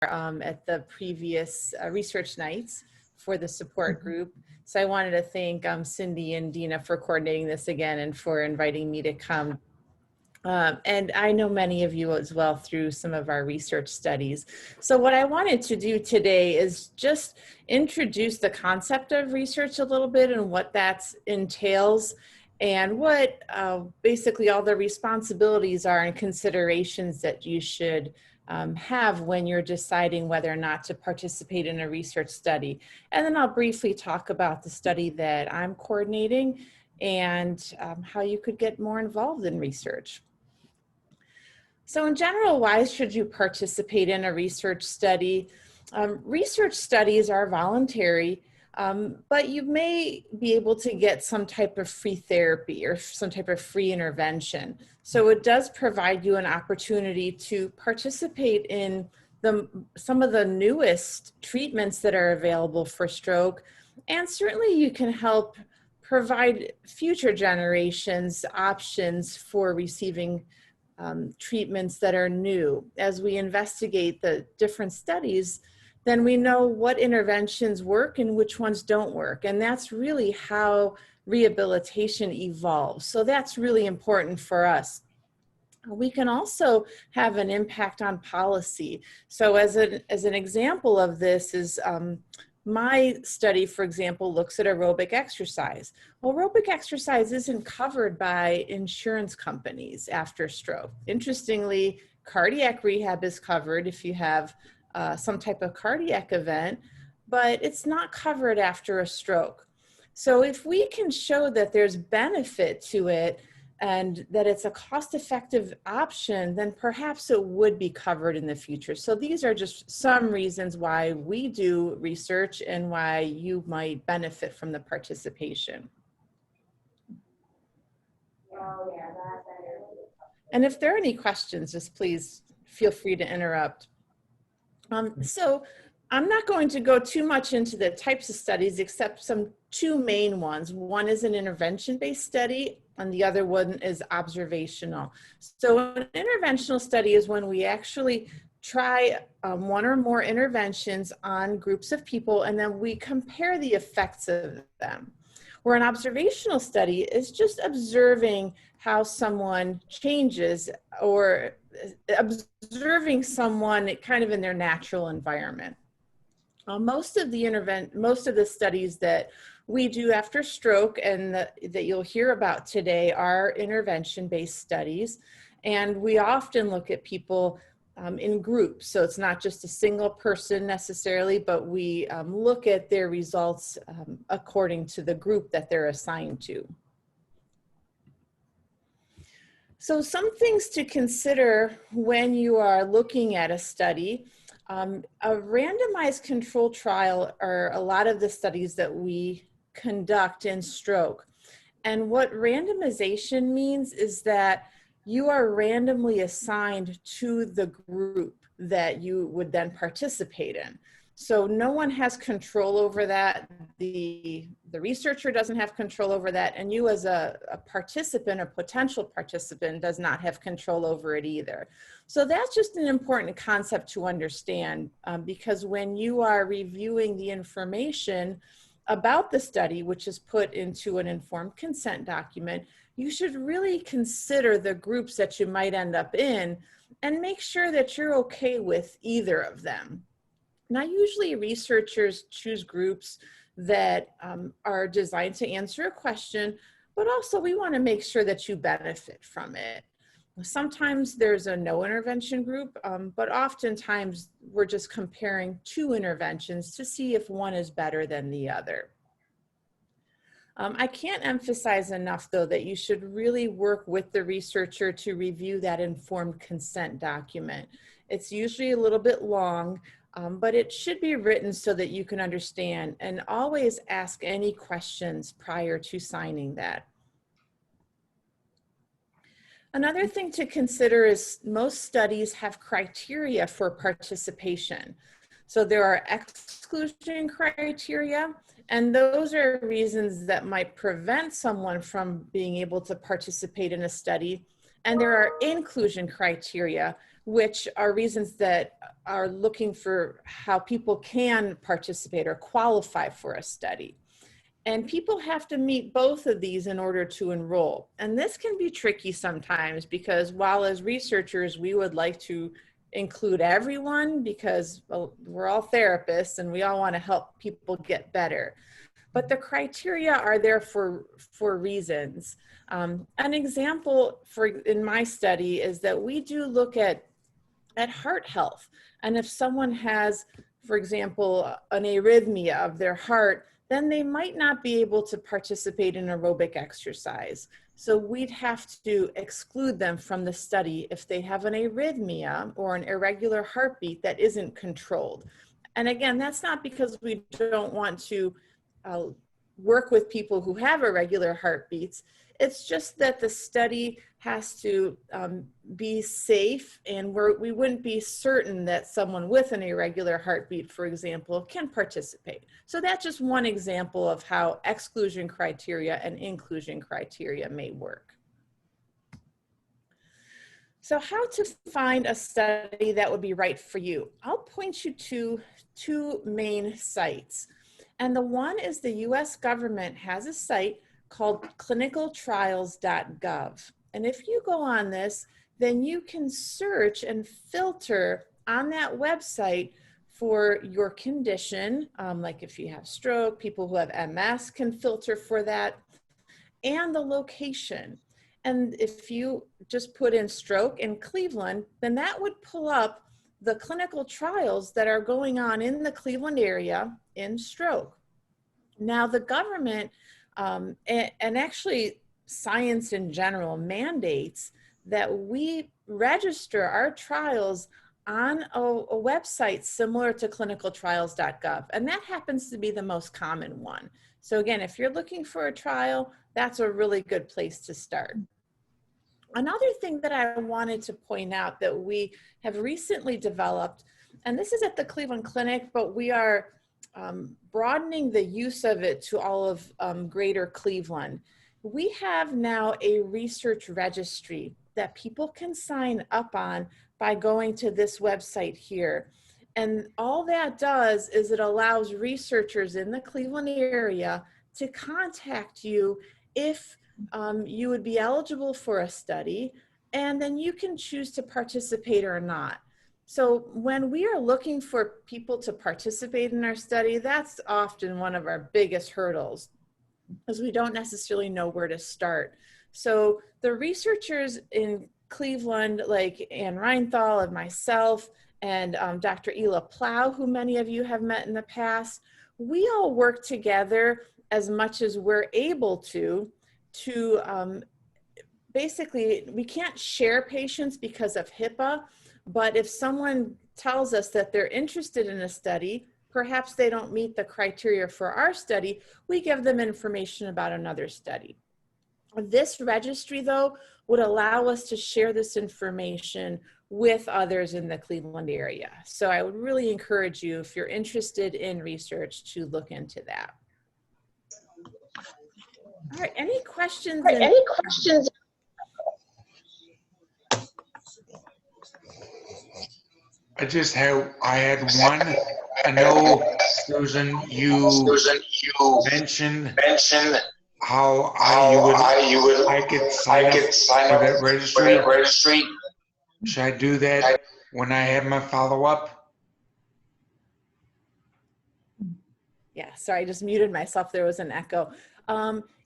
at the previous research nights for the support group. So I wanted to thank Cindy and Dina for coordinating this again and for inviting me to come. And I know many of you as well through some of our research studies. So what I wanted to do today is just introduce the concept of research a little bit and what that entails and what basically all the responsibilities are and considerations that you should have when you're deciding whether or not to participate in a research study. And then I'll briefly talk about the study that I'm coordinating and how you could get more involved in research. So in general, why should you participate in a research study? Research studies are voluntary, but you may be able to get some type of free therapy or some type of free intervention. So it does provide you an opportunity to participate in some of the newest treatments that are available for stroke. And certainly you can help provide future generations options for receiving treatments that are new. As we investigate the different studies, then we know what interventions work and which ones don't work. And that's really how rehabilitation evolves. So that's really important for us. We can also have an impact on policy. So as an example of this is my study, for example, looks at aerobic exercise. Well, aerobic exercise isn't covered by insurance companies after stroke. Interestingly, cardiac rehab is covered if you have some type of cardiac event, but it's not covered after a stroke. So if we can show that there's benefit to it and that it's a cost-effective option, then perhaps it would be covered in the future. So these are just some reasons why we do research and why you might benefit from the participation. And if there are any questions, just please feel free to interrupt. So I'm not going to go too much into the types of studies except two main ones. One is an intervention-based study and the other one is observational. So an interventional study is when we actually try one or more interventions on groups of people and then we compare the effects of them. Where an observational study is just observing how someone changes or observing someone kind of in their natural environment. Most of the studies that we do after stroke and that you'll hear about today are intervention-based studies. And we often look at people in groups. So it's not just a single person necessarily, but we look at their results according to the group that they're assigned to. So some things to consider when you are looking at a study. A randomized control trial are a lot of the studies that we conduct in stroke. And what randomization means is that you are randomly assigned to the group that you would then participate in. So no one has control over that. The researcher doesn't have control over that. And you as a participant or potential participant does not have control over it either. So that's just an important concept to understand because when you are reviewing the information about the study, which is put into an informed consent document, you should really consider the groups that you might end up in and make sure that you're okay with either of them. Now, usually researchers choose groups that are designed to answer a question, but also we want to make sure that you benefit from it. Sometimes there's a no intervention group, but oftentimes we're just comparing two interventions to see if one is better than the other. I can't emphasize enough, though, that you should really work with the researcher to review that informed consent document. It's usually a little bit long, but it should be written so that you can understand, and always ask any questions prior to signing that. Another thing to consider is most studies have criteria for participation. So there are exclusion criteria, and those are reasons that might prevent someone from being able to participate in a study. And there are inclusion criteria, which are reasons that are looking for how people can participate or qualify for a study. And people have to meet both of these in order to enroll. And this can be tricky sometimes because while as researchers, we would like to include everyone because we're all therapists and we all want to help people get better. But the criteria are there for reasons. An example in my study is that we do look at heart health. And if someone has, for example, an arrhythmia of their heart, then they might not be able to participate in aerobic exercise. So we'd have to exclude them from the study if they have an arrhythmia or an irregular heartbeat that isn't controlled. And again, that's not because we don't want to work with people who have irregular heartbeats. It's just that the study has to be safe, and we wouldn't be certain that someone with an irregular heartbeat, for example, can participate. So that's just one example of how exclusion criteria and inclusion criteria may work. So how to find a study that would be right for you? I'll point you to two main sites. And the one is the US government has a site called clinicaltrials.gov. And if you go on this, then you can search and filter on that website for your condition. Like if you have stroke, people who have MS can filter for that, and the location. And if you just put in stroke in Cleveland, then that would pull up the clinical trials that are going on in the Cleveland area in stroke. Now the government and actually science in general mandates that we register our trials on a website similar to clinicaltrials.gov. And that happens to be the most common one. So again, if you're looking for a trial, that's a really good place to start. Another thing that I wanted to point out that we have recently developed, and this is at the Cleveland Clinic, but we are broadening the use of it to all of greater Cleveland. We have now a research registry that people can sign up on by going to this website here. And all that does is it allows researchers in the Cleveland area to contact you if you would be eligible for a study, and then you can choose to participate or not. So when we are looking for people to participate in our study, that's often one of our biggest hurdles, because we don't necessarily know where to start. So the researchers in Cleveland, like Ann Reinthal and myself, and Dr. Ela Plow, who many of you have met in the past, we all work together as much as we're able to basically, we can't share patients because of HIPAA, but if someone tells us that they're interested in a study, perhaps they don't meet the criteria for our study, we give them information about another study. This registry, though, would allow us to share this information with others in the Cleveland area. So I would really encourage you, if you're interested in research, to look into that. All right, any questions? Any questions? I had one. I know, Susan, you mentioned how I could sign up for that registry. Should I do that when I have my follow-up? Yeah, sorry, I just muted myself. There was an echo.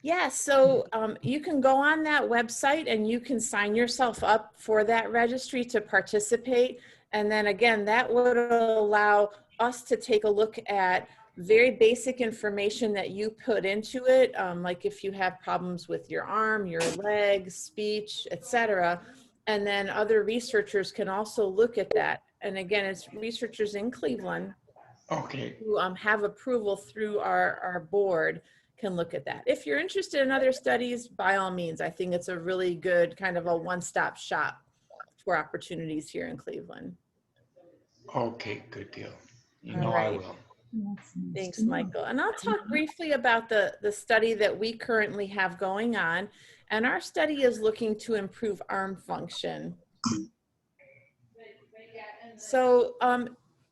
Yeah, so you can go on that website and you can sign yourself up for that registry to participate. And then again, that would allow us to take a look at very basic information that you put into it, like if you have problems with your arm, your legs, speech, etc. And then other researchers can also look at that. And again, it's researchers in Cleveland who have approval through our board can look at that. If you're interested in other studies, by all means, I think it's a really good kind of a one-stop shop for opportunities here in Cleveland. Okay, good deal. You All know right. I will. Thanks, Michael. And I'll talk briefly about the study that we currently have going on. And our study is looking to improve arm function. So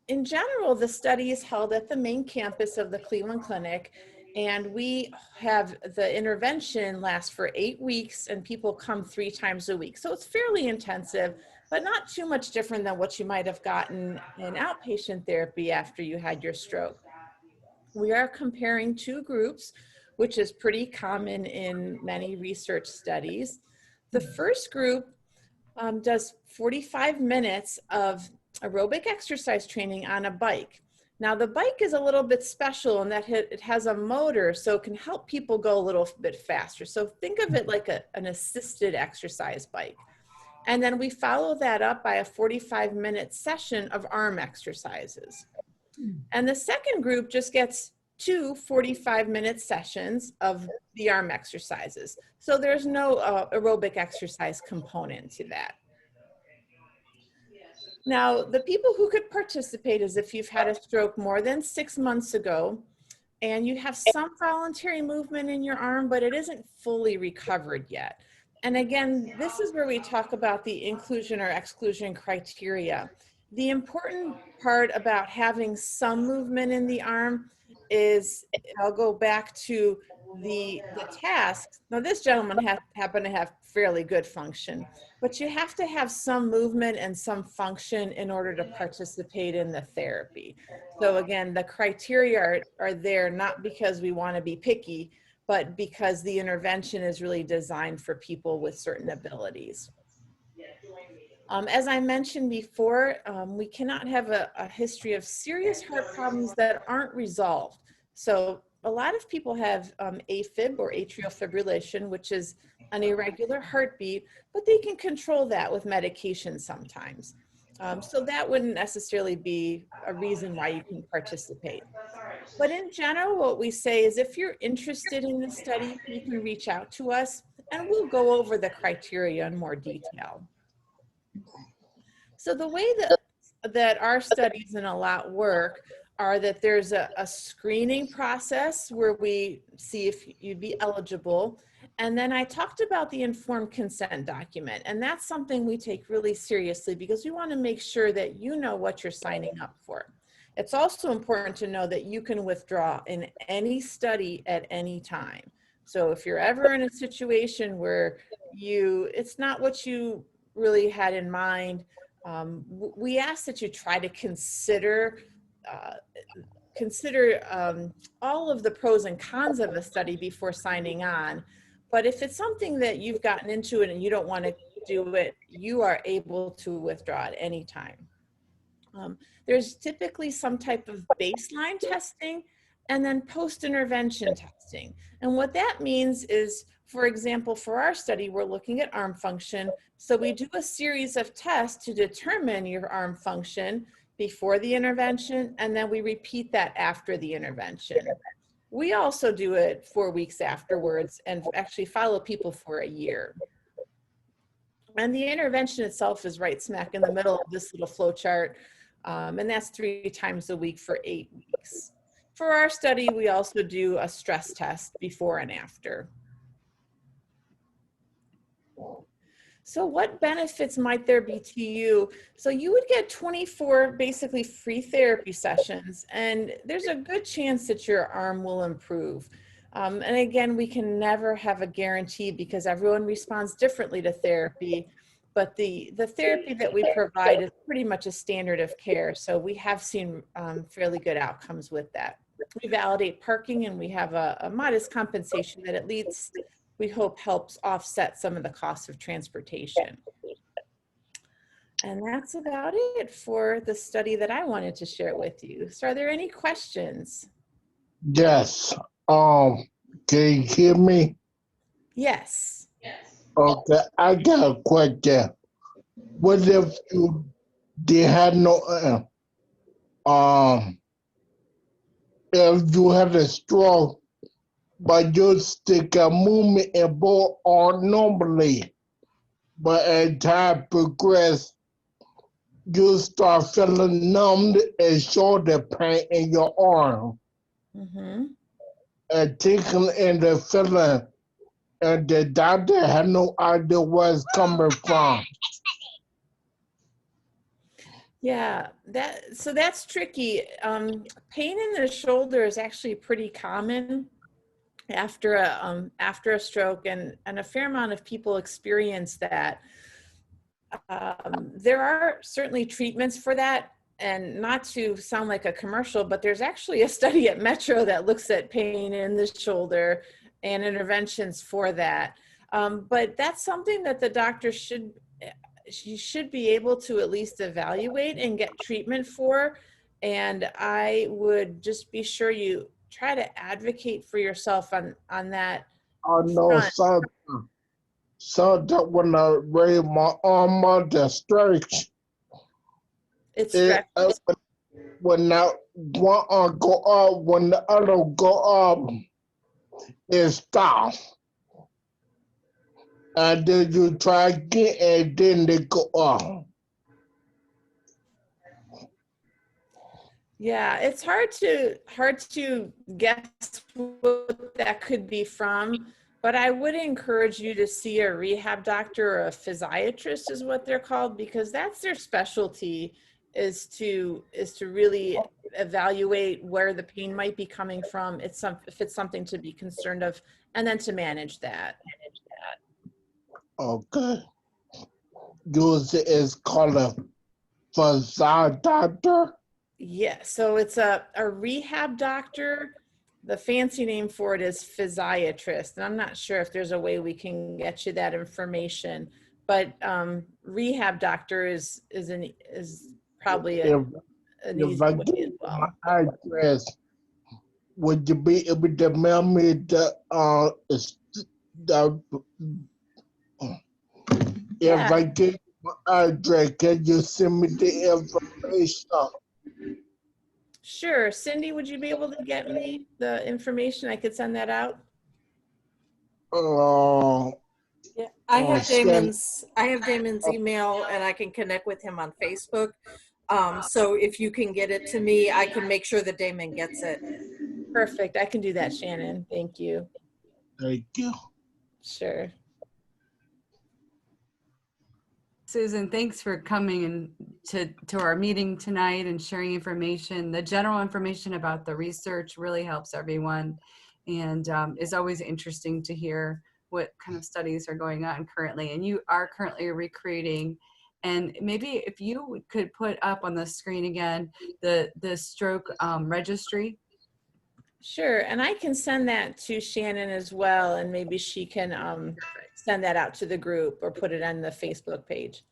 in general, the study is held at the main campus of the Cleveland Clinic, and we have the intervention last for 8 weeks, and people come 3 times a week. So it's fairly intensive, but not too much different than what you might have gotten in outpatient therapy after you had your stroke. We are comparing 2 groups, which is pretty common in many research studies. The first group does 45 minutes of aerobic exercise training on a bike. Now the bike is a little bit special in that it has a motor, so it can help people go a little bit faster. So think of it like an assisted exercise bike. And then we follow that up by a 45-minute session of arm exercises. And the second group just gets 2 45-minute sessions of the arm exercises. So there's no aerobic exercise component to that. Now, the people who could participate is if you've had a stroke more than 6 months ago and you have some voluntary movement in your arm, but it isn't fully recovered yet. And again, this is where we talk about the inclusion or exclusion criteria. The important part about having some movement in the arm is, I'll go back to the task. Now this gentleman happened to have fairly good function, but you have to have some movement and some function in order to participate in the therapy. So again, the criteria are there not because we want to be picky, but because the intervention is really designed for people with certain abilities. As I mentioned before, we cannot have a history of serious heart problems that aren't resolved. So a lot of people have AFib or atrial fibrillation, which is an irregular heartbeat, but they can control that with medication sometimes. So that wouldn't necessarily be a reason why you can participate. But in general, what we say is if you're interested in the study, you can reach out to us and we'll go over the criteria in more detail. So the way that our studies in ALOT work are that there's a screening process where we see if you'd be eligible. And then I talked about the informed consent document. And that's something we take really seriously because we want to make sure that you know what you're signing up for. It's also important to know that you can withdraw in any study at any time. So if you're ever in a situation where it's not what you really had in mind, we ask that you try to consider all of the pros and cons of a study before signing on. But if it's something that you've gotten into it and you don't want to do it, you are able to withdraw at any time. There's typically some type of baseline testing and then post-intervention testing. And what that means is, for example, for our study, we're looking at arm function. So we do a series of tests to determine your arm function before the intervention, and then we repeat that after the intervention. We also do it 4 weeks afterwards and actually follow people for a year. And the intervention itself is right smack in the middle of this little flow chart, and that's 3 times a week for 8 weeks. For our study, we also do a stress test before and after. So what benefits might there be to you? So you would get 24 basically free therapy sessions, and there's a good chance that your arm will improve. And again, we can never have a guarantee because everyone responds differently to therapy, but the therapy that we provide is pretty much a standard of care. So we have seen fairly good outcomes with that. We validate parking and we have a modest compensation that at least we hope helps offset some of the costs of transportation. And that's about it for the study that I wanted to share with you. So are there any questions? Yes. Can you hear me? Yes. Okay, I got a question. What if you did have no if you had a stroke but you still got movement in both arms normally, but as time progresses, you start feeling numb and shoulder pain in your arm. Mm-hmm. And tingling in the feeling, and the doctor had no idea where it's coming from. Yeah, so that's tricky. Pain in the shoulder is actually pretty common after a stroke, and a fair amount of people experience that. There are certainly treatments for that, and not to sound like a commercial, but there's actually a study at Metro that looks at pain in the shoulder and interventions for that. But that's something that the doctor should be able to at least evaluate and get treatment for. And I would just be sure you try to advocate for yourself on that I know front. sometimes when I raise my arm on the stretch, It's it, stretch. when that one arm go up, when the other go up, it stops. And then you try again, and then they go up. Yeah, it's hard to guess what that could be from, but I would encourage you to see a rehab doctor or a physiatrist is what they're called, because that's their specialty, is to really evaluate where the pain might be coming from. If it's something to be concerned of, and then to manage that. Okay. Yours is called a physio doctor. Yeah, so it's a rehab doctor. The fancy name for it is physiatrist, and I'm not sure if there's a way we can get you that information. But rehab doctor is probably an easy If I way get as well. my address, would you be able to mail me the Yeah. if I get my address, can you send me the information? Sure. Cindy, would you be able to get me the information? I could send that out. Yeah, I have Shannon. Damon's email, and I can connect with him on Facebook. So if you can get it to me, I can make sure that Damon gets it. Perfect. I can do that, Shannon. Thank you. Thank you. Sure. Susan, thanks for coming to our meeting tonight and sharing information. The general information about the research really helps everyone, and is always interesting to hear what kind of studies are going on currently. And you are currently recruiting, and maybe if you could put up on the screen again the stroke registry. Sure. And I can send that to Shannon as well, and maybe she can send that out to the group or put it on the Facebook page.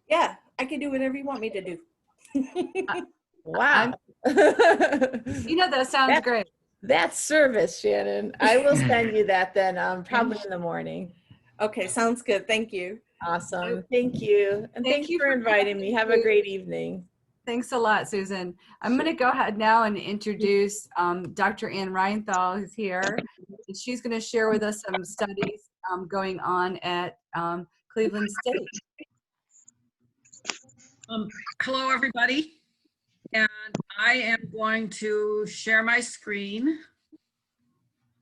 Yeah, I can do whatever you want me to do. Wow. You know, that sounds great. That's service, Shannon. I will send you that then, probably in the morning. Okay, sounds good. Thank you. Awesome. Thank you. And thanks for inviting me. Have a great evening. Thanks a lot, Susan. I'm going to go ahead now and introduce Dr. Ann Reinthal, who's here. And she's going to share with us some studies going on at Cleveland State. Hello, everybody. And I am going to share my screen.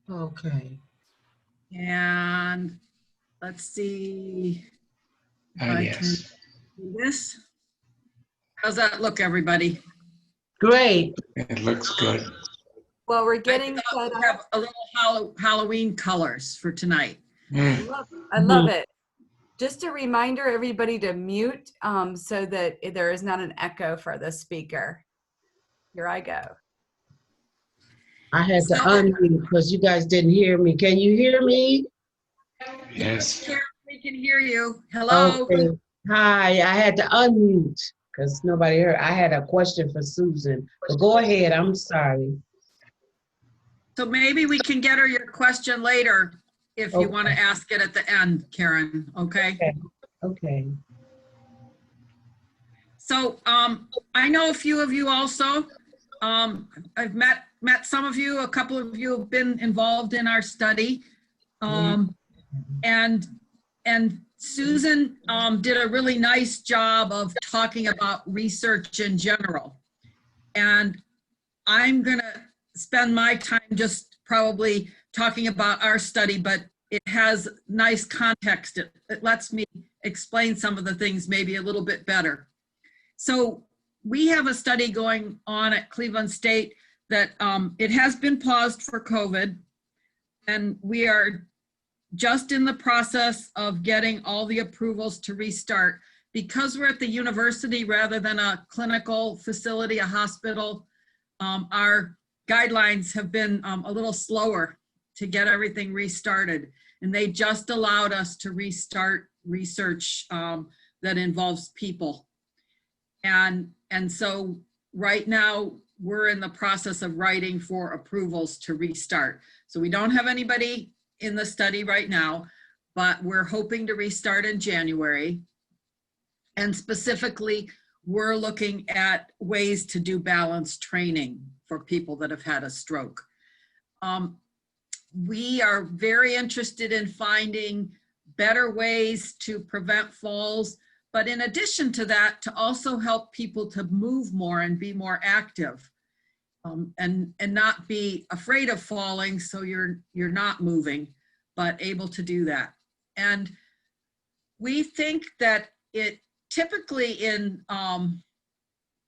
Okay. And let's see if I can Yes. do this. How's that look, everybody? Great. It looks good. Well, we're getting I thought set we'd up. have a little Halloween colors for tonight. Mm. I love it. Just a reminder, everybody, to mute so that there is not an echo for the speaker. Here I go. I had to unmute because you guys didn't hear me. Can you hear me? Yes. Here, we can hear you. Hello. Okay. Hi, I had to unmute because nobody heard. I had a question for Susan, but go ahead. I'm sorry. So maybe we can get her your question later if you Okay. want to ask it at the end, Karen, okay? Okay. So I know a few of you also. I've met some of you. A couple of you have been involved in our study. And Susan did a really nice job of talking about research in general. And I'm gonna spend my time just probably talking about our study, but it has nice context. It lets me explain some of the things maybe a little bit better. So we have a study going on at Cleveland State that it has been paused for COVID, and we are just in the process of getting all the approvals to restart. Because we're at the university rather than a clinical facility, a hospital, our guidelines have been a little slower to get everything restarted. And they just allowed us to restart research that involves people. And so right now we're in the process of writing for approvals to restart. So we don't have anybody in the study right now, but we're hoping to restart in January. And specifically, we're looking at ways to do balanced training for people that have had a stroke. We are very interested in finding better ways to prevent falls, but in addition to that, to also help people to move more and be more active, and not be afraid of falling, so you're not moving, but able to do that. And we think that it typically in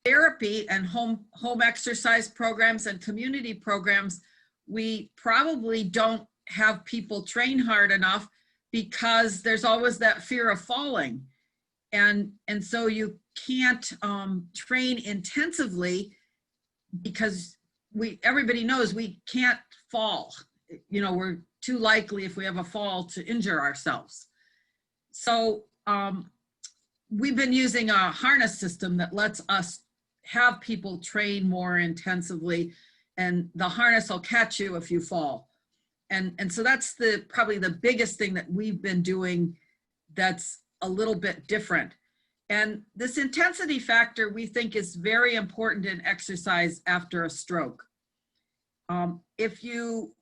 therapy and home exercise programs and community programs, we probably don't have people train hard enough because there's always that fear of falling. And so you can't train intensively because everybody knows we can't fall. You know, we're too likely if we have a fall to injure ourselves. So we've been using a harness system that lets us have people train more intensively, and the harness will catch you if you fall. And so that's probably the biggest thing that we've been doing that's a little bit different. And this intensity factor we think is very important in exercise after a stroke. If you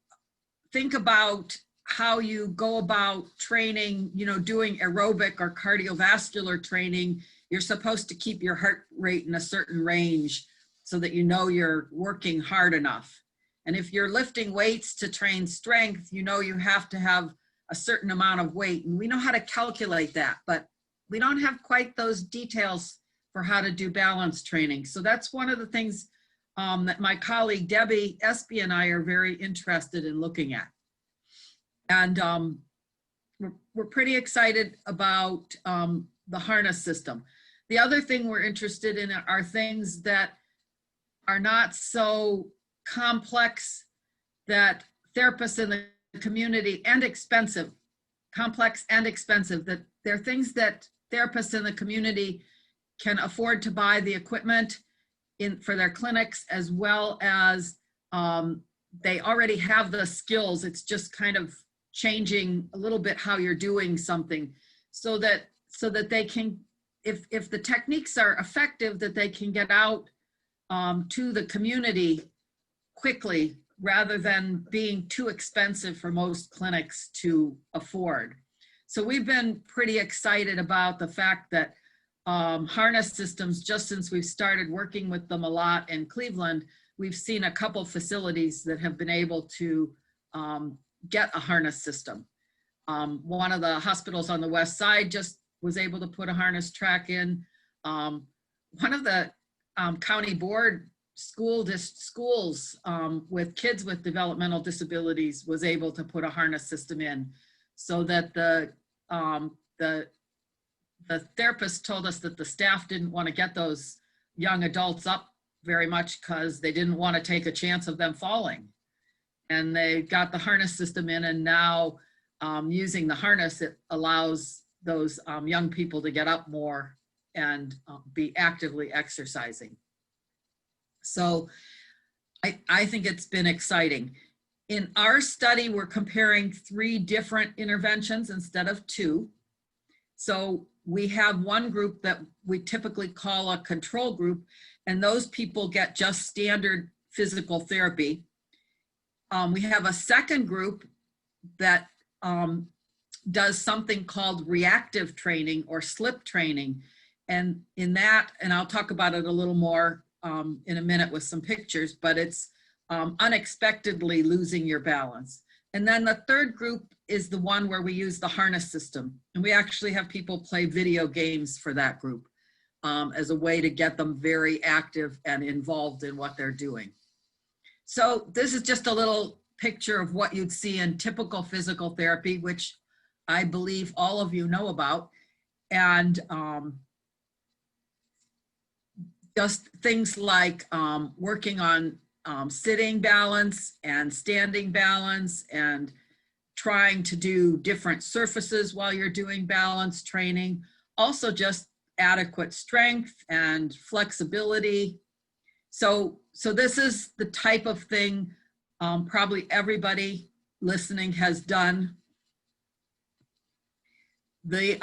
think about how you go about training, you know, doing aerobic or cardiovascular training, you're supposed to keep your heart rate in a certain range so that you know you're working hard enough. And if you're lifting weights to train strength, you know you have to have a certain amount of weight. And we know how to calculate that, but we don't have quite those details for how to do balance training. So that's one of the things that my colleague Debbie Espy and I are very interested in looking at. And we're pretty excited about the harness system. The other thing we're interested in are things that are not so complex that therapists in the community and expensive, complex and expensive, that they're things that therapists in the community can afford to buy the equipment for their clinics, as well as they already have the skills. It's just kind of changing a little bit how you're doing something so that they can, if the techniques are effective, that they can get out to the community quickly rather than being too expensive for most clinics to afford. So we've been pretty excited about the fact that harness systems, just since we've started working with them a lot in Cleveland, we've seen a couple facilities that have been able to get a harness system. One of the hospitals on the west side just was able to put a harness track in. One of the county board schools with kids with developmental disabilities was able to put a harness system in, so that the therapist told us that the staff didn't want to get those young adults up very much because they didn't want to take a chance of them falling. And they got the harness system in, and now using the harness, it allows those young people to get up more and be actively exercising. So I think it's been exciting. In our study, we're comparing 3 different interventions instead of 2. So we have one group that we typically call a control group, and those people get just standard physical therapy. We have a second group that does something called reactive training or slip training. And in that, and I'll talk about it a little more in a minute with some pictures, but it's unexpectedly losing your balance. And then the third group is the one where we use the harness system. And we actually have people play video games for that group. as a way to get them very active and involved in what they're doing. So this is just a little picture of what you'd see in typical physical therapy, which I believe all of you know about. And just things like working on sitting balance and standing balance and trying to do different surfaces while you're doing balance training. Also just adequate strength and flexibility. So this is the type of thing probably everybody listening has done. The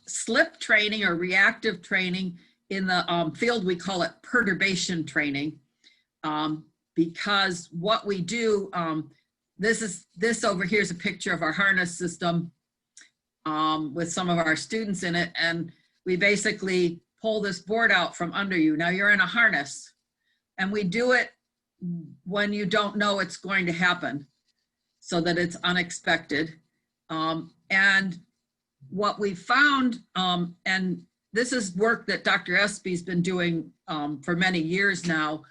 slip training or reactive training in the field, we call it perturbation training, because what we do, this over here is a picture of our harness system with some of our students in it, and we basically pull this board out from under you. Now you're in a harness, and we do it when you don't know it's going to happen so that it's unexpected. And what we found, and this is work that Dr. Espy's been doing for many years now,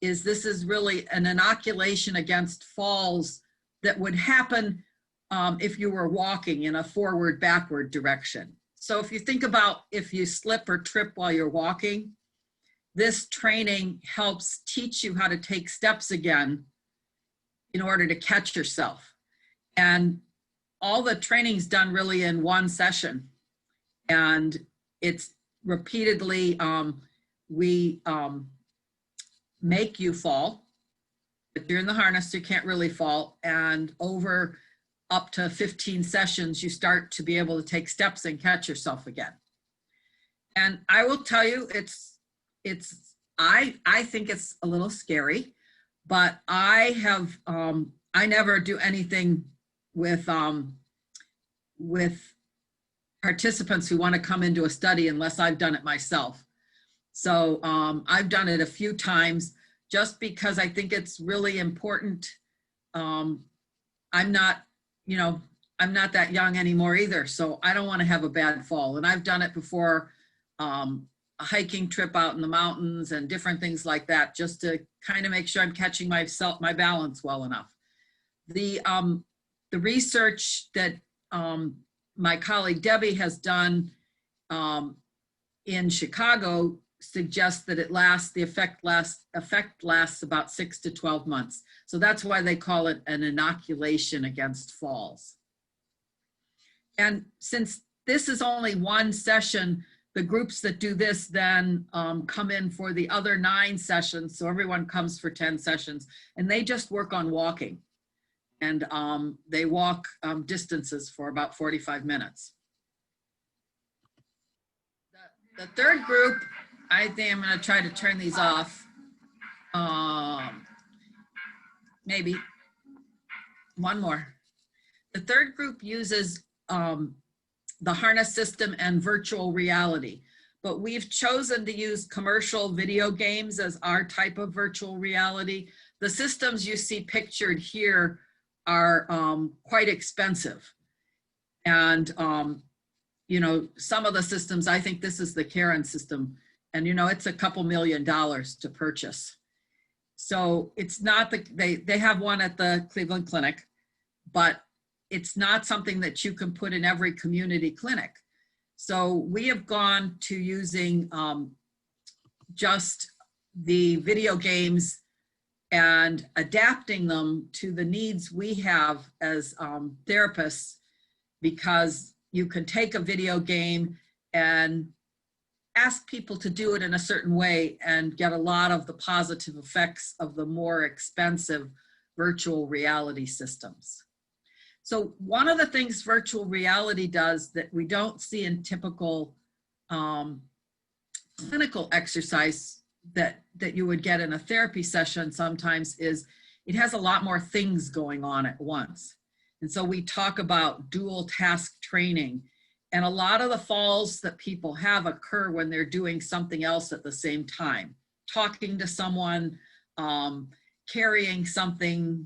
is this is really an inoculation against falls that would happen if you were walking in a forward-backward direction. So if you think about if you slip or trip while you're walking, this training helps teach you how to take steps again in order to catch yourself. And all the training's done really in one session. And it's repeatedly, we make you fall. If you're in the harness, you can't really fall. And over up to 15 sessions, you start to be able to take steps and catch yourself again. And I will tell you, I think it's a little scary, but I never do anything with participants who want to come into a study unless I've done it myself. So I've done it a few times just because I think it's really important. I'm not that young anymore either, so I don't want to have a bad fall. And I've done it before, a hiking trip out in the mountains and different things like that, just to kind of make sure I'm catching my balance well enough. The research that my colleague Debbie has done in Chicago suggests that the effect lasts about 6 to 12 months. So that's why they call it an inoculation against falls. And since this is only one session, the groups that do this then come in for the other 9 sessions. So everyone comes for 10 sessions, and they just work on walking. And they walk distances for about 45 minutes. The third group, I think I'm going to try to turn these off. Maybe one more. The third group uses the harness system and virtual reality, but we've chosen to use commercial video games as our type of virtual reality. The systems you see pictured here are quite expensive. And, some of the systems, I think this is the Karen system, and it's a couple $1 million to purchase. So it's not they have one at the Cleveland Clinic, but it's not something that you can put in every community clinic. So we have gone to using just the video games and adapting them to the needs we have as therapists, because you can take a video game and ask people to do it in a certain way and get a lot of the positive effects of the more expensive virtual reality systems. So one of the things virtual reality does that we don't see in typical clinical exercise that you would get in a therapy session sometimes is it has a lot more things going on at once. And so we talk about dual task training, and a lot of the falls that people have occur when they're doing something else at the same time, talking to someone, carrying something,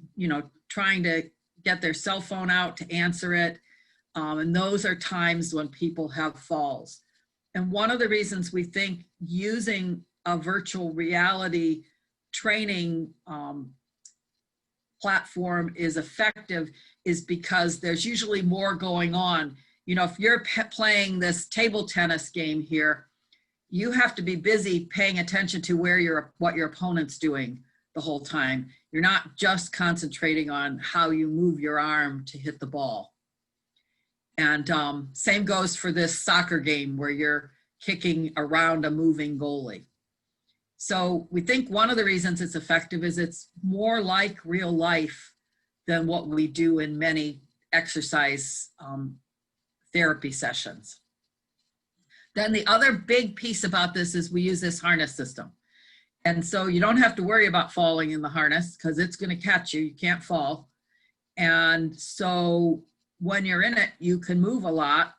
trying to get their cell phone out to answer it. And those are times when people have falls. And one of the reasons we think using a virtual reality training platform is effective is because there's usually more going on. You know, if you're playing this table tennis game here, you have to be busy paying attention to what your opponent's doing the whole time. You're not just concentrating on how you move your arm to hit the ball. And same goes for this soccer game where you're kicking around a moving goalie. So we think one of the reasons it's effective is it's more like real life than what we do in many exercise therapy sessions. Then the other big piece about this is we use this harness system. And so you don't have to worry about falling in the harness because it's going to catch you. You can't fall. And so when you're in it, you can move a lot,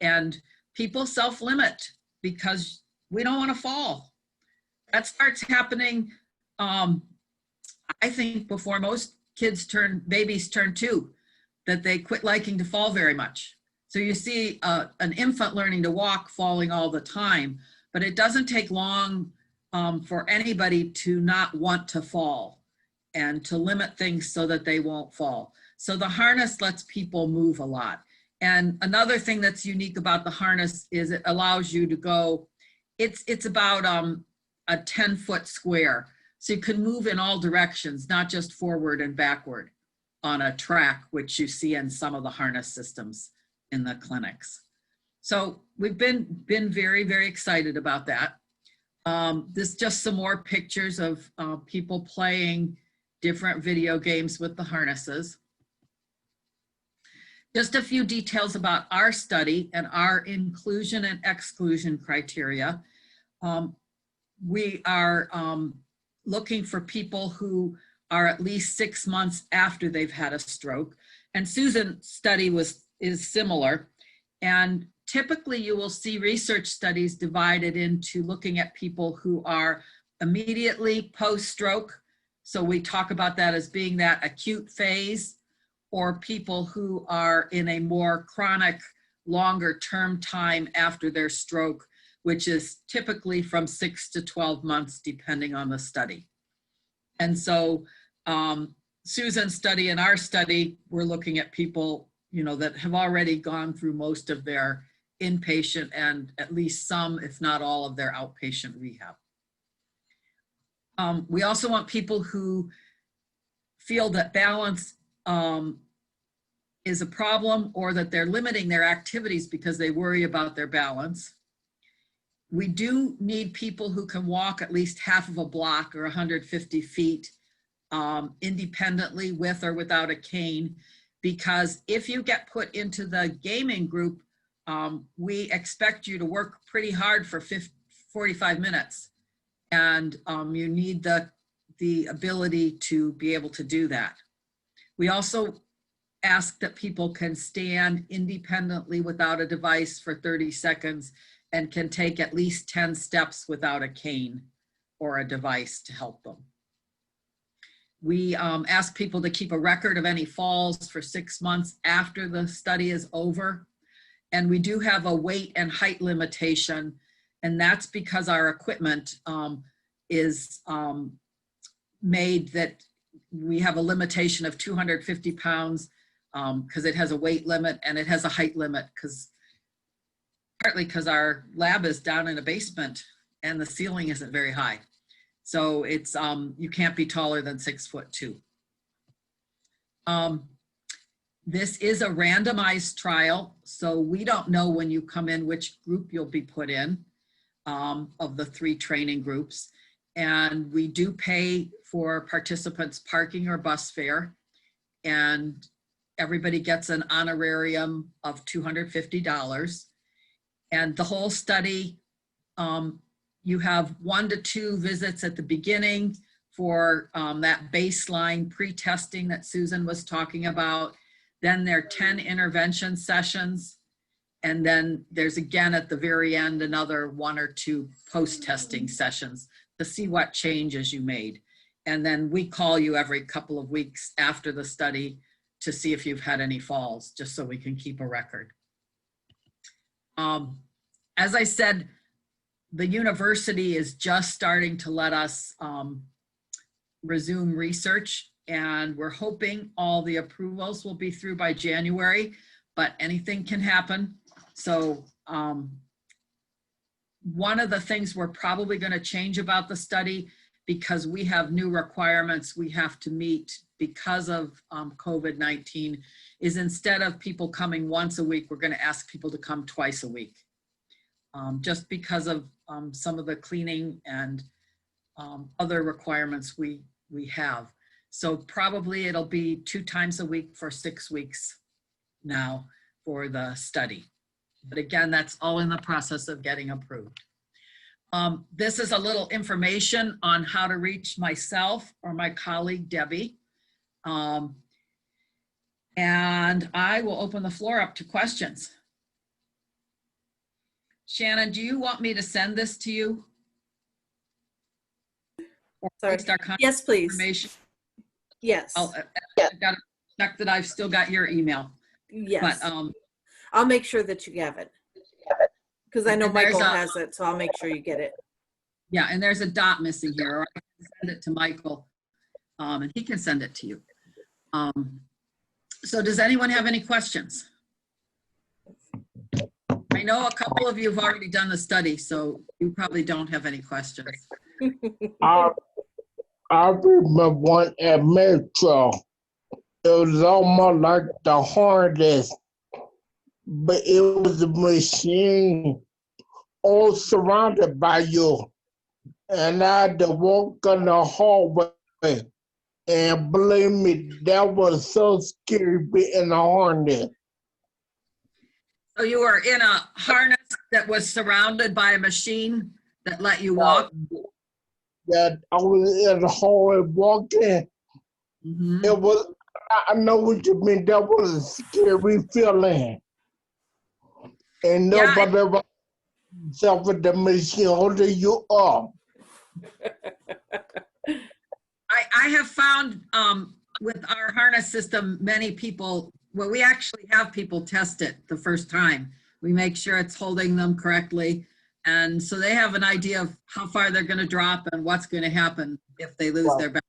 and people self-limit because we don't want to fall. That starts happening, I think, before most babies turn 2, that they quit liking to fall very much. So you see an infant learning to walk falling all the time, but it doesn't take long for anybody to not want to fall and to limit things so that they won't fall. So the harness lets people move a lot. And another thing that's unique about the harness is it allows you to go, it's about a 10-foot square. So you can move in all directions, not just forward and backward on a track, which you see in some of the harness systems in the clinics. So we've been very, very excited about that. This is just some more pictures of people playing different video games with the harnesses. Just a few details about our study and our inclusion and exclusion criteria. We are looking for people who are at least 6 months after they've had a stroke. And Susan's study is similar. And typically you will see research studies divided into looking at people who are immediately post-stroke. So we talk about that as being that acute phase, or people who are in a more chronic, longer term time after their stroke, which is typically from 6 to 12 months, depending on the study. And so Susan's study and our study, we're looking at people, you know, that have already gone through most of their inpatient and at least some, if not all, of their outpatient rehab. We also want people who feel that balance is a problem, or that they're limiting their activities because they worry about their balance. We do need people who can walk at least half of a block or 150 feet independently with or without a cane, because if you get put into the gaming group, we expect you to work pretty hard for 45 minutes. And you need the ability to be able to do that. We also ask that people can stand independently without a device for 30 seconds and can take at least 10 steps without a cane or a device to help them. We ask people to keep a record of any falls for 6 months after the study is over. And we do have a weight and height limitation, and that's because our equipment is made that we have a limitation of 250 pounds because it has a weight limit and it has a height limit, partly because our lab is down in a basement and the ceiling isn't very high. So it's, you can't be taller than 6'2". This is a randomized trial, so we don't know when you come in which group you'll be put in of the 3 training groups. And we do pay for participants parking or bus fare, and everybody gets an honorarium of $250. And the whole study, you have 1 to 2 visits at the beginning for that baseline pre-testing that Susan was talking about. Then there are 10 intervention sessions. And then there's again at the very end, another 1 or 2 post-testing sessions to see what changes you made. And then we call you every couple of weeks after the study to see if you've had any falls, just so we can keep a record. as I said, the university is just starting to let us resume research, and we're hoping all the approvals will be through by January, but anything can happen. So one of the things we're probably going to change about the study, because we have new requirements we have to meet because of COVID-19, is instead of people coming once a week, we're going to ask people to come twice a week. Just because of some of the cleaning and other requirements we have. So probably it'll be 2 times a week for 6 weeks now for the study. But again, that's all in the process of getting approved. This is a little information on how to reach myself or my colleague, Debbie. And I will open the floor up to questions. Shannon, do you want me to send this to you? Or Sorry. at least our contact Yes, please. information? Yes. I've got to check that I've still got your email. Yes. But I'll make sure that you have it. Because I know And there's Michael a- has it, so I'll make sure you get it. yeah, and there's a dot missing here, or I can send it to Michael, and he can send it to you. So does anyone have any questions? I know a couple of you have already done the study, so you probably don't have any questions. I remember one at Metro. It was almost like the harness, but it was a machine all surrounded by you. And I had to walk in the hallway. And believe me, that was so scary being in the harness. So you were in a harness that was surrounded by a machine that let you walk? That I was in the hallway walking. Mhm. It was, I know what you mean, that was a scary feeling. And Yeah, nobody ever himself with the machine holding you up. I have found with our harness system, many people, well, we actually have people test it the first time. We make sure it's holding them correctly. And so they have an idea of how far they're going to drop and what's going to happen if they lose their balance.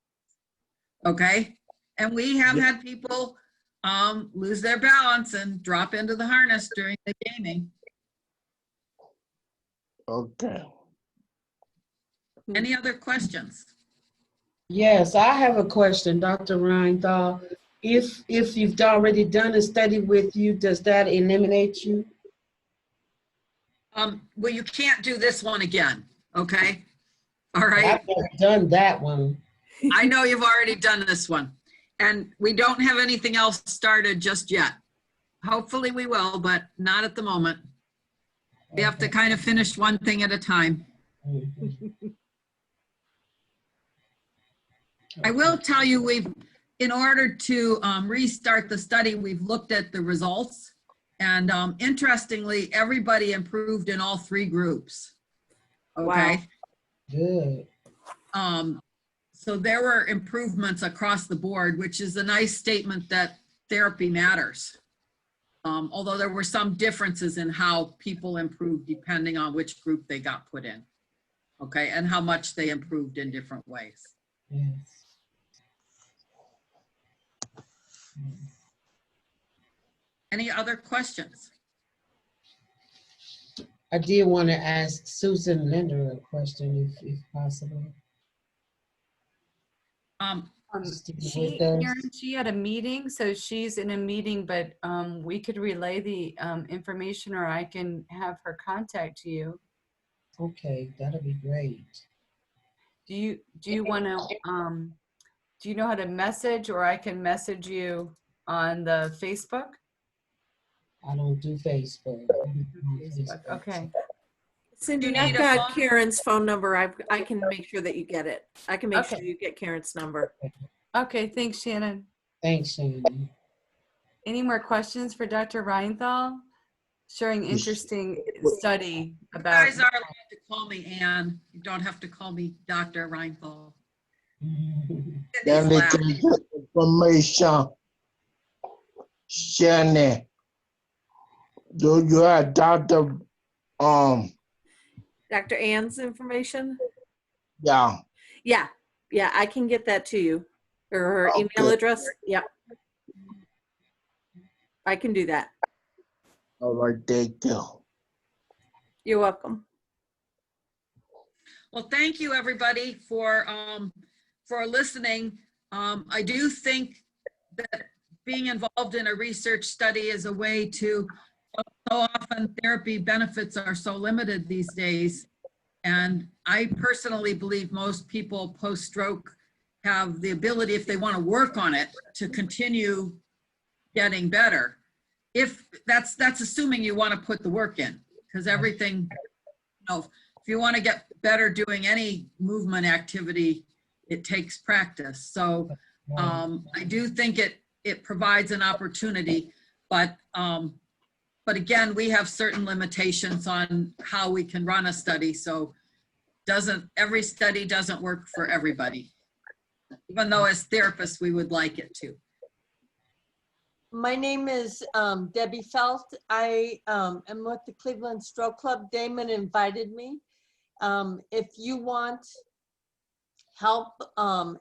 Okay? And we have had people lose their balance and drop into the harness during the gaming. Okay. Any other questions? Yes, I have a question, Dr. Reinthal. If you've already done a study with you, does that eliminate you? Well, you can't do this one again, okay? All right? I've never done that one. I know you've already done this one. And we don't have anything else started just yet. Hopefully we will, but not at the moment. We have to kind of finish one thing at a time. I will tell you, in order to restart the study, we've looked at the results. And interestingly, everybody improved in all 3 groups. Okay. Good. So there were improvements across the board, which is a nice statement that therapy matters. Although there were some differences in how people improved depending on which group they got put in. Okay, and how much they improved in different ways. Yes. Any other questions? I did want to ask Susan Linder a question, if possible. Sticking She, with us. Karen, she had a meeting, so she's in a meeting, but we could relay the information, or I can have her contact you. Okay, that'll be great. Do you want to do you know how to message, or I can message you on the Facebook? I don't do Facebook. Okay. Cindy, You I've need a got phone? Karen's phone number. I can make sure that you get it. I can make sure Okay. you get Karen's number. Okay, thanks, Shannon. Thanks, Shannon. Any more questions for Dr. Reinthal? Sharing interesting study You about. guys are allowed to call me Ann. You don't have to call me Dr. Reinthal. Then Sydney's they laughing. can get information. Shannon, do you have Dr. Dr. Ann's information? Yeah. Yeah, yeah, I can get that to you. Or her email Okay. address. Yep. I can do that. All right, thank you. You're welcome. Well, thank you, everybody, for listening. I do think that being involved in a research study is a way to, so often therapy benefits are so limited these days. And I personally believe most people post-stroke have the ability, if they want to work on it, to continue getting better. If that's assuming you want to put the work in, because everything, you know, if you want to get better doing any movement activity, it takes practice. So I do think it provides an opportunity, but again, we have certain limitations on how we can run a study. So every study doesn't work for everybody, even though as therapists, we would like it to. My name is Debbie Felt. I am with the Cleveland Stroke Club. Damon invited me. If you want help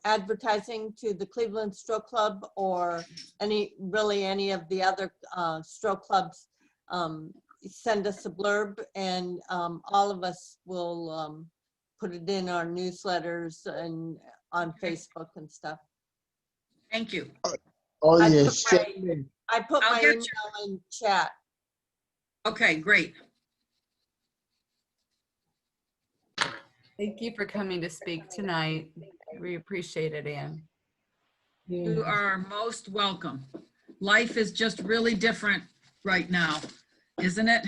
advertising to the Cleveland Stroke Club or any of the other stroke clubs, send us a blurb and all of us will put it in our newsletters and on Facebook and stuff. Thank you. Oh, I yeah, put sure. I put I'll my get email in chat. Okay, great. Thank you for coming to speak tonight. We appreciate it, Ann. You are most welcome. Life is just really different right now, isn't it?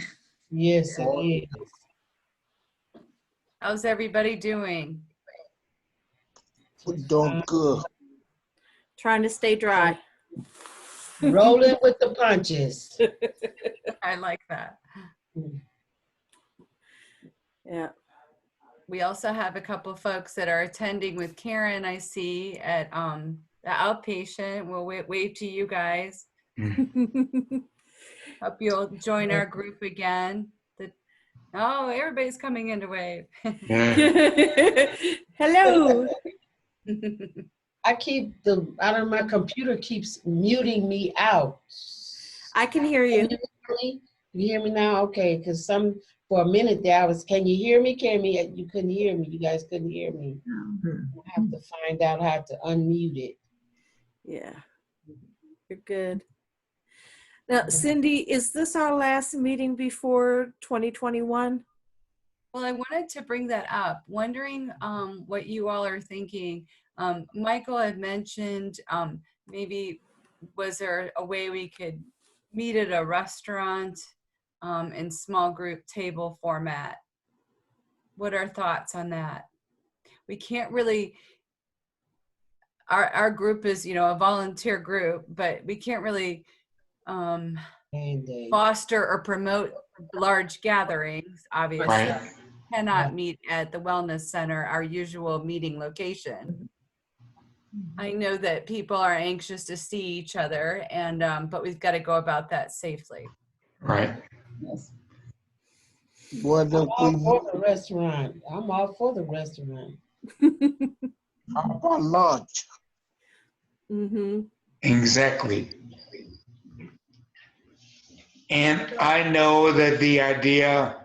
Yes, it is. How's everybody doing? We're doing good. Trying to stay dry. Rolling with the punches. I like that. Yeah. We also have a couple folks that are attending with Karen, I see, at the outpatient. We'll wave to you guys. Hope you'll join our group again. Oh, everybody's coming in to wave. Hello. I my computer keeps muting me out. I can hear you. You hear me now? Okay, because for a minute there, can you hear me? You couldn't hear me. You guys couldn't hear me. I have to find out how to unmute it. Yeah, you're good. Now, Cindy, is this our last meeting before 2021? Well, I wanted to bring that up, wondering what you all are thinking. Michael had mentioned maybe was there a way we could meet at a restaurant in small group table format? What are thoughts on that? We can't really, our group is, a volunteer group, but we can't really foster or promote large gatherings, obviously. Right. Cannot meet at the Wellness Center, our usual meeting location. I know that people are anxious to see each other, and but we've got to go about that safely. Right. What I'm if all for the restaurant. I'm all for the restaurant. how about lunch? Mm-hmm. Exactly. And I know that the idea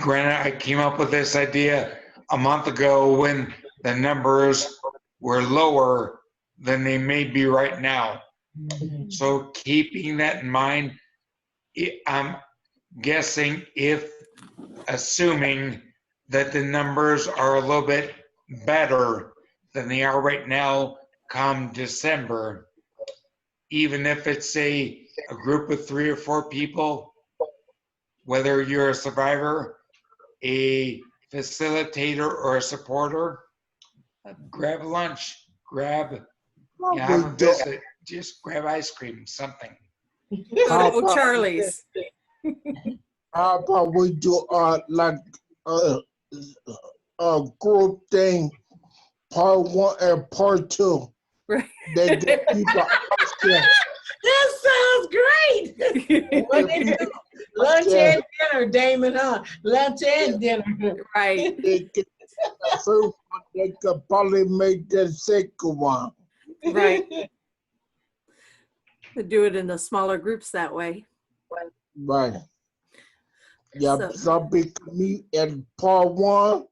granted, I came up with this idea a month ago when the numbers were lower than they may be right now. So keeping that in mind, I'm guessing assuming that the numbers are a little bit better than they are right now come December, even if it's a group of 3 or 4 people, whether you're a survivor, a facilitator, or a supporter, grab lunch, have a visit, just grab ice cream, something. How Oh, about- Charlie's. How about we do like a group thing, part 1 and part 2. Right. They get people out there. That sounds great. If Lunch Yeah. and dinner, Damon, huh? Lunch and dinner. Right. They get the first one, they could probably make the second one. Right. To do it in the smaller groups that way. Right. Yeah, So- some people meet at part one,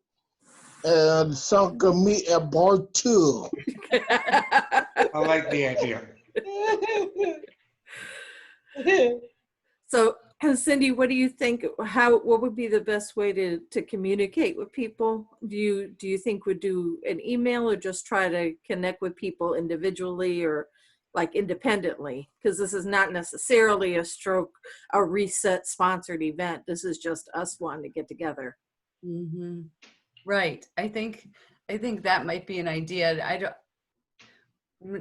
and some can meet at part two. I like the idea. So, Cindy, what do you think? What would be the best way to communicate with people? Do you think would do an email or just try to connect with people individually or like independently? Because this is not necessarily a reset sponsored event. This is just us wanting to get together. Mm-hmm. Right. I think that might be an idea.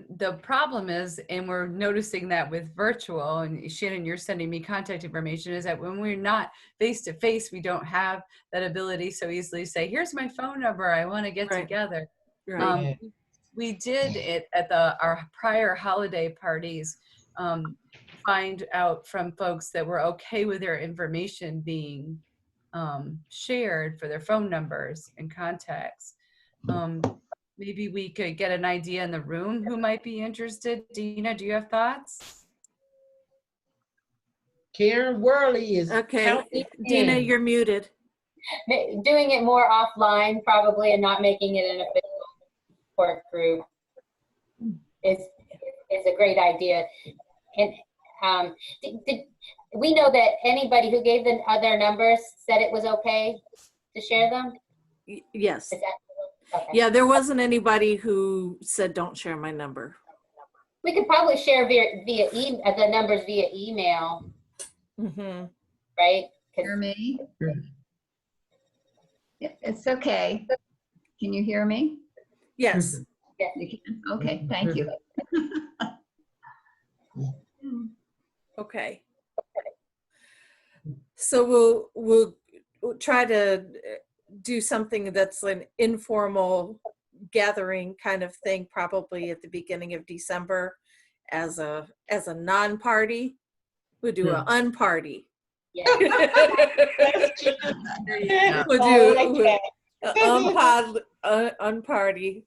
The problem is, and we're noticing that with virtual, and Shannon, you're sending me contact information, is that when we're not face to face, we don't have that ability so easily to say, here's my phone number, I want to get Right. together. Right. We did it at our prior holiday parties, find out from folks that were okay with their information being shared for their phone numbers and contacts. Maybe we could get an idea in the room who might be interested. Dina, do you have thoughts? Karen Worley is Okay. counting Dina, in. you're muted. Doing it more offline probably and not making it an official support group is a great idea. And did we know that anybody who gave their numbers said it was okay to share them? Yes. Is that okay? Yeah, there wasn't anybody who said, don't share my number. We could probably share the numbers via email, Mm-hmm. right? 'Cause- Hear me? Yeah, it's okay. Can you hear me? Yes. You can? Okay, thank you. Okay. So we'll try to do something that's an informal gathering kind of thing, probably at the beginning of December as a non-party. We'll do an unparty. Yeah. We'll Oh, do okay. unparty.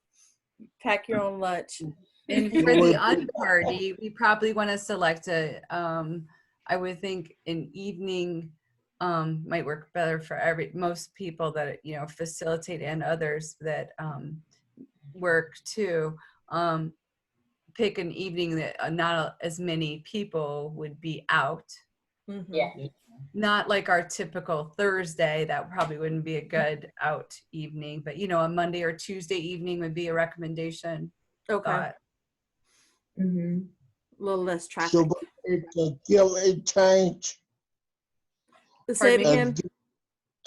Pack your own lunch. And for the unparty, we probably want to select I would think an evening might work better for most people that, facilitate and others that work too. Pick an evening that not as many people would be out. Mhm. Yeah. Not like our typical Thursday, that probably wouldn't be a good out evening, but a Monday or Tuesday evening would be a recommendation. Okay. Thought. A little less traffic. So it's a give and change. Say it Pardon me? again.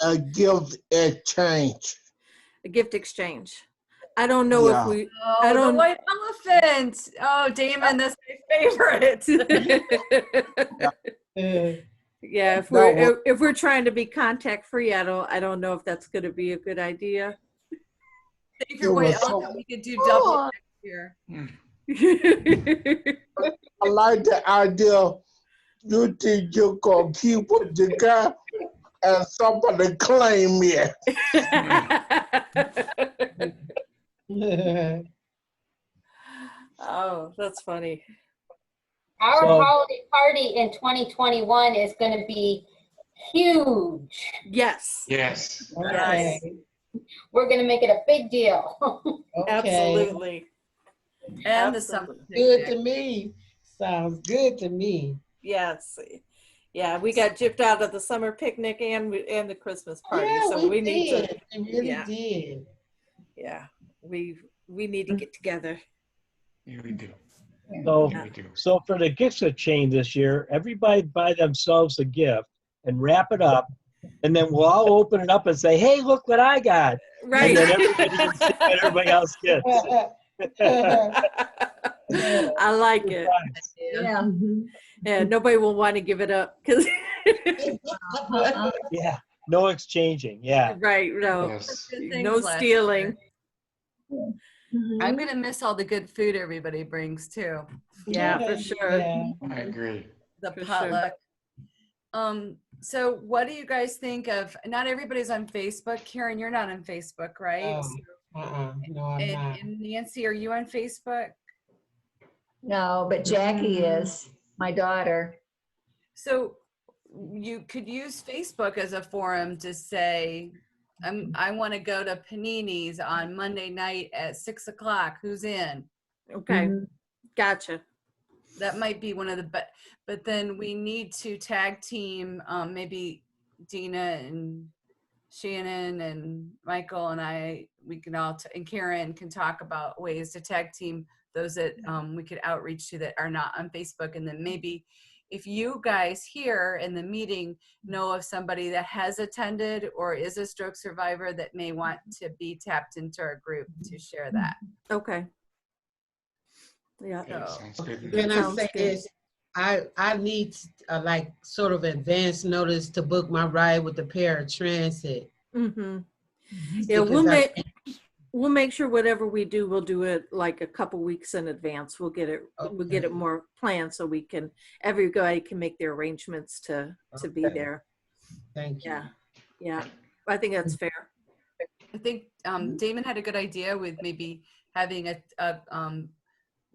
A give and change. A gift exchange. I don't know Yeah. if we. Oh, I the don't- white elephant. Oh, Damon, that's my favorite. Yeah, if we're trying to be contact free, I don't know if that's going to be a good idea. Save your white elephant. We could do double next year. I like the idea. You think you're gonna keep with the guy and somebody claim it. Oh, that's funny. Our So- holiday party in 2021 is going to be huge. Yes, Yes. Okay. We're going to make it a big deal. Okay. absolutely. And the summer Good picnic. to me. Sounds good to me. Yes. Yeah, we got gypped out of the summer picnic and the Christmas party, Yeah, so we need to. did. We really yeah. did. Yeah, we need to get together. Yeah, we do. So, Yeah, we do. so for the gifts exchange this year, everybody buy themselves a gift and wrap it up, and then we'll all open it up and say, "Hey, look what I got!" Right. And then everybody can see what everybody else gets. I like it. Yeah. Yeah, nobody will want to give it up because. Yeah, no exchanging. Yeah. Right. No. Yes. No stealing. I'm gonna miss all the good food everybody brings too. Yeah, for sure. Yeah. I agree. The For sure. potluck. So what do you guys think of, not everybody's on Facebook. Karen, you're not on Facebook, right? No, I'm not. And Nancy, are you on Facebook? No, but Jackie is, my daughter. So you could use Facebook as a forum to say, I want to go to Panini's on Monday night at 6 o'clock. Who's in? Okay, gotcha. That might be one of the, but then we need to tag team, maybe Dina and Shannon and Michael and we can all, and Karen can talk about ways to tag team those that we could outreach to that are not on Facebook. And then maybe if you guys here in the meeting know of somebody that has attended or is a stroke survivor that may want to be tapped into our group to share that. Okay. Yeah. Okay, sounds good. Can I Sounds say good. this? I need like sort of advance notice to book my ride with the paratransit. Mm-hmm. Yeah, Because we'll make sure whatever we do, we'll do it like a couple weeks in advance. We'll get it more planned so everybody can make their arrangements to be Okay. there. Thank you. Yeah. I think that's fair. I think Damon had a good idea with maybe having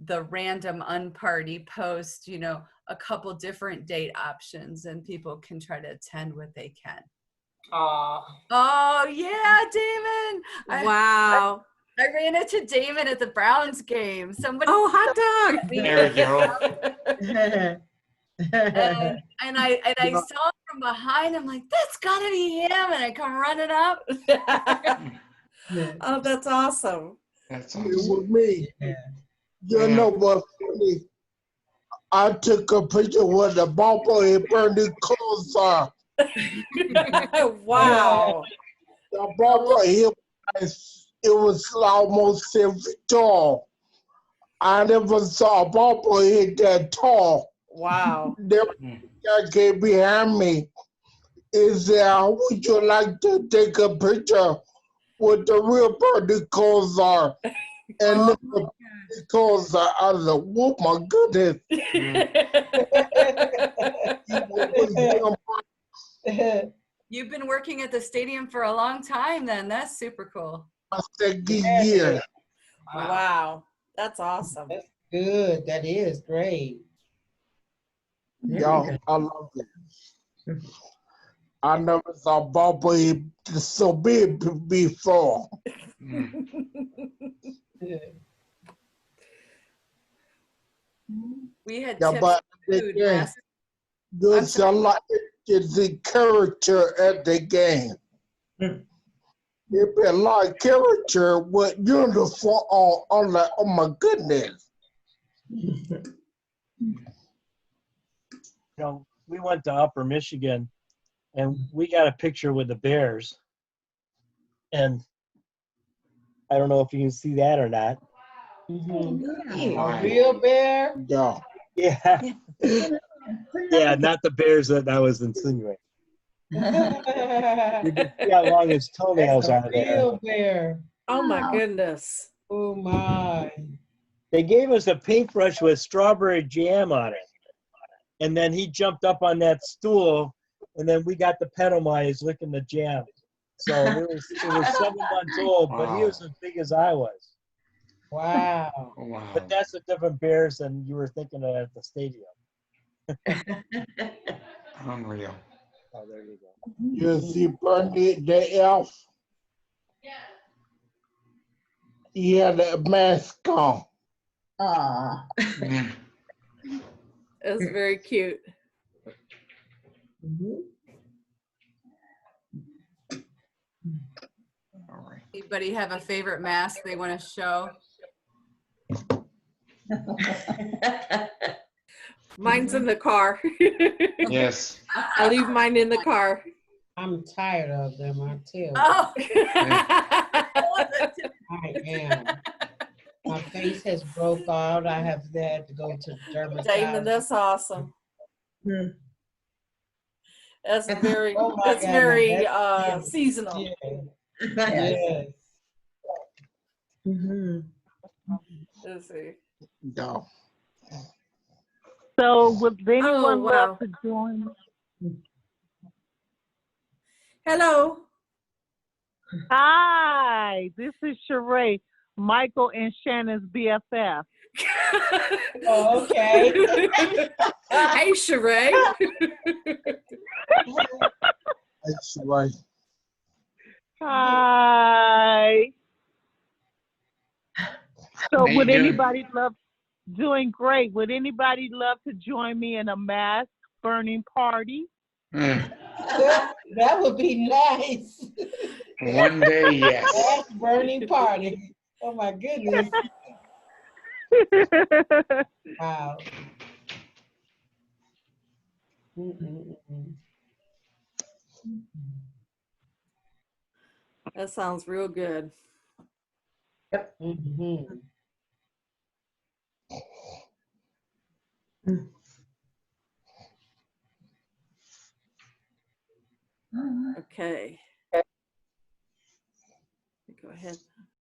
the random unparty post, a couple different date options and people can try to attend what they can. Oh yeah, Damon. Wow. I ran into Damon at the Browns game. Somebody. Oh, hot dog. There we go. and I saw him from behind. I'm like, that's gotta be him. And I come running up. Oh, that's awesome. That's It awesome. was me. Yeah. You know what's funny? I took a picture with the bobblehead burning clothes on. Wow. The bobblehead, it was almost 7 feet tall. I never saw a bobblehead that tall. Wow. There was a guy came behind me. He said, would you like to take a picture with the real burning clothes on? And the clothes are, I was like, oh my goodness. You've been working at the stadium for a long time then. That's super cool. Yeah. Wow. That's awesome. That's good. That is great. Y'all, I love it. I never saw bobblehead so big before. We had Yeah, tips but for food again, last. there's a lot of the character at the game. There's been a lot of character with uniform on like, oh my goodness. We went to Upper Michigan and we got a picture with the Bears. And I don't know if you can see that or not. A real bear? Yeah. Yeah. Yeah, not the Bears that I was insinuating. You can see how long his toenails are there. Real bear. Oh my goodness. Oh my. They gave us a paintbrush with strawberry jam on it. And then he jumped up on that stool, and then we got the penalties licking the jam. So it was 7 months old, but he was as big as I was. Wow. Wow. But that's a different Bears than you were thinking of at the stadium. Unreal. Oh, there you go. You see Bernie the elf? He had a mask on. Aw. Mm. That's very cute. All right. Anybody have a favorite mask they want to show? Mine's in the car. Yes. I leave mine in the car. I'm tired of them, I tell you. Oh. I am. My face has broke out. I have had to go to the Damon, dermatologist. that's awesome. That's very, Oh my that's God, very that's- seasonal. Yes. Let's see. No. So would anyone Oh, wow. love to join? Hello. Hi, this is Sheree, Michael and Shannon's BFF. Oh, okay. Hey, Sheree. That's right. Hi. So How you would doing? anybody love, doing great, would anybody love to join me in a mass burning party? Mm, That would be nice. One day, yes. Mass burning party. Oh my goodness. Wow. That sounds real good. Mhm. Okay. Go ahead.